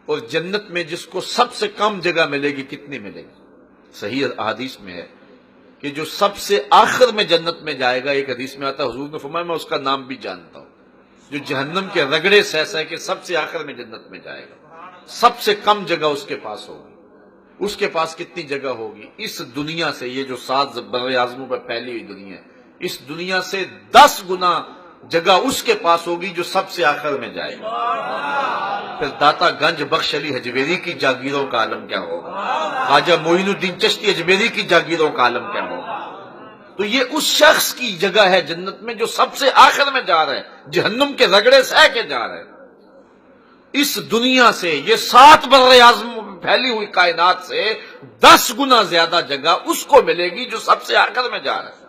اور جنت میں جس کو سب سے کم جگہ ملے گی کتنی ملے گی؟ صحیح احادیث میں ہے کہ جو سب سے آخر میں جنت میں جائے گا، ایک حدیث میں آتا ہے حضور نے فرمایا میں اس کا نام بھی جانتا ہوں، جو جہنم کے رگڑے سہ سہ کے سب سے آخر میں جنت میں جائے گا، سب سے کم جگہ اس کے پاس ہوگی۔ اس کے پاس کتنی جگہ ہوگی؟ اس دنیا سے، یہ جو 7 بر اعظموں پر پھیلی ہوئی دنیا ہے، اس دنیا سے 10 گنا جگہ اس کے پاس ہوگی جو سب سے آخر میں جائے گا۔ پھر داتا گنج بخش علی حجویری کی جاگیروں کا عالم کیا ہوگا، خواجہ معین الدین چشتی اجمیری کی جاگیروں کا عالم کیا ہوگا؟ تو یہ اس شخص کی جگہ ہے جنت میں جو سب سے آخر میں جا رہا ہے، جہنم کے رگڑے سہ کے جا رہا ہے۔ اس دنیا سے، یہ 7 بر اعظموں میں پھیلی ہوئی کائنات سے 10 گنا زیادہ جگہ اس کو ملے گی جو سب سے آخر میں جا رہا ہے۔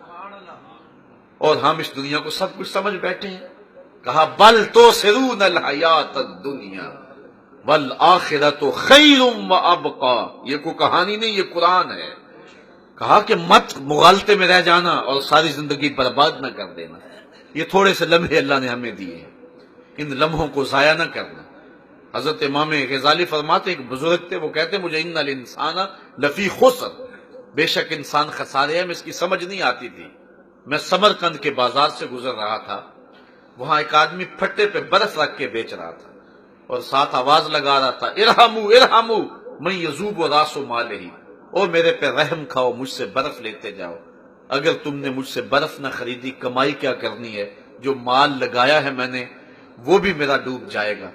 اور ہم اس دنیا کو سب کچھ سمجھ بیٹھے ہیں۔ کہا بل تؤثرون الحیات الدنیا والآخرۃ خیر وابقی، یہ کوئی کہانی نہیں، یہ قرآن ہے۔ کہا کہ مت مغالطے میں رہ جانا اور ساری زندگی برباد نہ کر دینا، یہ تھوڑے سے لمحے اللہ نے ہمیں دیے ہیں، ان لمحوں کو ضائع نہ کرنا۔ حضرت امام غزالی فرماتے ایک بزرگ تھے، وہ کہتے مجھے ان الانسان لفی خسر، بے شک انسان خسارے ہے، میں اس کی سمجھ نہیں آتی تھی۔ میں سمرقند کے بازار سے گزر رہا تھا، وہاں ایک آدمی پھٹے پہ برف رکھ کے بیچ رہا تھا اور ساتھ آواز لگا رہا تھا ارحمو ارحمو من یذوب راس مالہ، اور میرے پہ رحم کھاؤ، مجھ سے برف لیتے جاؤ، اگر تم نے مجھ سے برف نہ خریدی کمائی کیا کرنی ہے؟ جو مال لگایا ہے میں نے وہ بھی میرا ڈوب جائے گا۔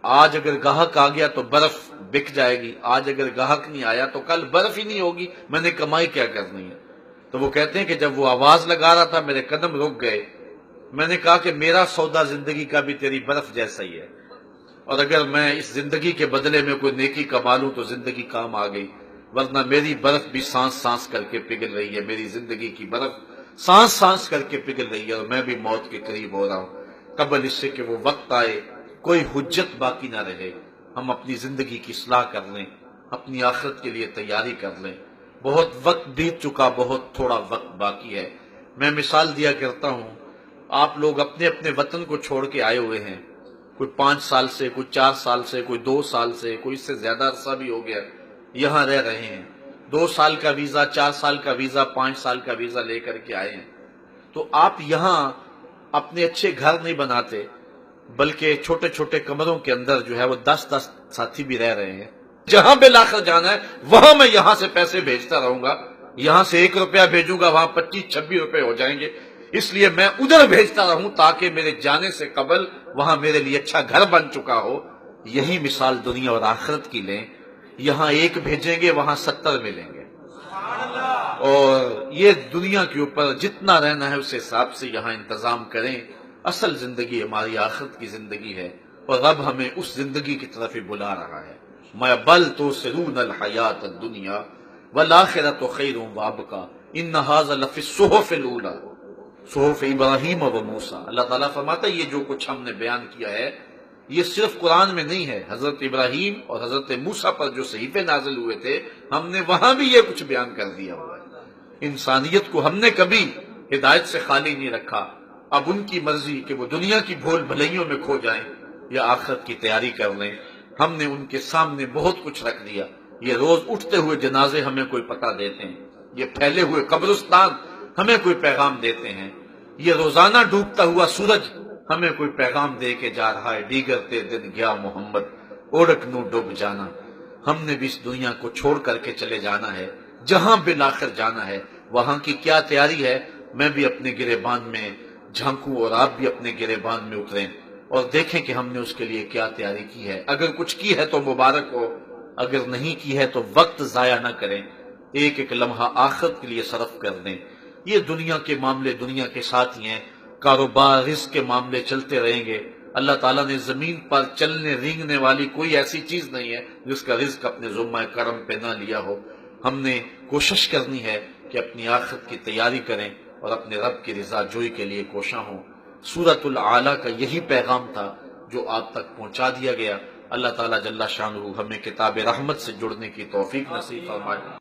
آج اگر گاہک آ گیا تو برف بک جائے گی، آج اگر گاہک نہیں آیا تو کل برف ہی نہیں ہوگی، میں نے کمائی کیا کرنی ہے؟ تو وہ کہتے ہیں کہ جب وہ آواز لگا رہا تھا میرے قدم رک گئے، میں نے کہا کہ میرا سودا زندگی کا بھی تیری برف جیسا ہی ہے، اور اگر میں اس زندگی کے بدلے میں کوئی نیکی کما لوں تو زندگی کام آ گئی، ورنہ میری برف بھی سانس سانس کر کے پگھل رہی ہے، میری زندگی کی برف سانس سانس کر کے پگھل رہی ہے، اور میں بھی موت کے قریب ہو رہا ہوں۔ قبل اس سے کہ وہ وقت آئے کوئی حجت باقی نہ رہے، ہم اپنی زندگی کی اصلاح کر لیں، اپنی آخرت کے لیے تیاری کر لیں۔ بہت وقت بیت چکا، بہت تھوڑا وقت باقی ہے۔ میں مثال دیا کرتا ہوں، آپ لوگ اپنے اپنے وطن کو چھوڑ کے آئے ہوئے ہیں، کوئی 5 سال سے، کوئی 4 سال سے، کوئی 2 سال سے، کوئی اس سے زیادہ عرصہ بھی ہو گیا یہاں رہ رہے ہیں۔ 2 سال کا ویزا، 4 سال کا ویزا، 5 سال کا ویزا لے کر کے آئے ہیں، تو آپ یہاں اپنے اچھے گھر نہیں بناتے، بلکہ چھوٹے چھوٹے کمروں کے اندر جو ہے وہ 10 ساتھی بھی رہ رہے ہیں۔ جہاں بالآخر جانا ہے وہاں میں یہاں سے پیسے بھیجتا رہوں گا، یہاں سے 1 روپیہ بھیجوں گا وہاں 25-26 روپے ہو جائیں گے، اس لیے میں ادھر بھیجتا رہوں تاکہ میرے جانے سے قبل وہاں میرے لیے اچھا گھر بن چکا ہو۔ یہی مثال دنیا اور آخرت کی لیں، یہاں 1 بھیجیں گے وہاں 70 ملیں گے، اور یہ دنیا کے اوپر جتنا رہنا ہے اس حساب سے یہاں انتظام کریں۔ اصل زندگی ہماری آخرت کی زندگی ہے، اور رب ہمیں اس زندگی کی طرف ہی بلا رہا ہے۔ میں بل تؤثرون الحیات الدنیا والآخرۃ خیر وابقی ان ھذا لفی الصحف الاولی صحف ابراہیم و موسیٰ۔ اللہ تعالیٰ فرماتا ہے یہ جو کچھ ہم نے بیان کیا ہے یہ صرف قرآن میں نہیں ہے، حضرت ابراہیم اور حضرت موسیٰ پر جو صحیفے نازل ہوئے تھے ہم نے وہاں بھی یہ کچھ بیان کر دیا ہوا ہے۔ انسانیت کو ہم نے کبھی ہدایت سے خالی نہیں رکھا، اب ان کی مرضی کہ وہ دنیا کی بھول بھلائیوں میں کھو جائیں یا آخرت کی تیاری کر لیں۔ ہم نے ان کے سامنے بہت کچھ رکھ دیا، یہ روز اٹھتے ہوئے جنازے ہمیں کوئی پتہ دیتے ہیں، یہ پھیلے ہوئے قبرستان ہمیں کوئی پیغام دیتے ہیں، یہ روزانہ ڈوبتا ہوا سورج ہمیں کوئی پیغام دے کے جا رہا ہے، دیگر تے دن گیا محمد اوڑک نو ڈوب جانا۔ ہم نے بھی اس دنیا کو چھوڑ کر کے چلے جانا ہے، جہاں بالآخر جانا ہے وہاں کی کیا تیاری ہے، میں بھی اپنے گریبان میں جھانکوں اور آپ بھی اپنے گریبان میں اتریں اور دیکھیں کہ ہم نے اس کے لیے کیا تیاری کی ہے۔ اگر کچھ کی ہے تو مبارک ہو، اگر نہیں کی ہے تو وقت ضائع نہ کریں، ایک ایک لمحہ آخرت کے لیے صرف کر دیں۔ یہ دنیا کے معاملے دنیا کے ساتھ ہی ہیں، کاروبار رزق کے معاملے چلتے رہیں گے۔ اللہ تعالیٰ نے زمین پر چلنے رینگنے والی کوئی ایسی چیز نہیں ہے جس کا رزق اپنے ذمہ کرم پہ نہ لیا ہو۔ ہم نے کوشش کرنی ہے کہ اپنی آخرت کی تیاری کریں اور اپنے رب کی رضا جوئی کے لیے کوشاں ہوں۔ سورۃ الاعلیٰ کا یہی پیغام تھا جو آپ تک پہنچا دیا گیا۔ اللہ تعالیٰ جل شانہ ہمیں کتاب رحمت سے جڑنے کی توفیق نصیب فرمائے۔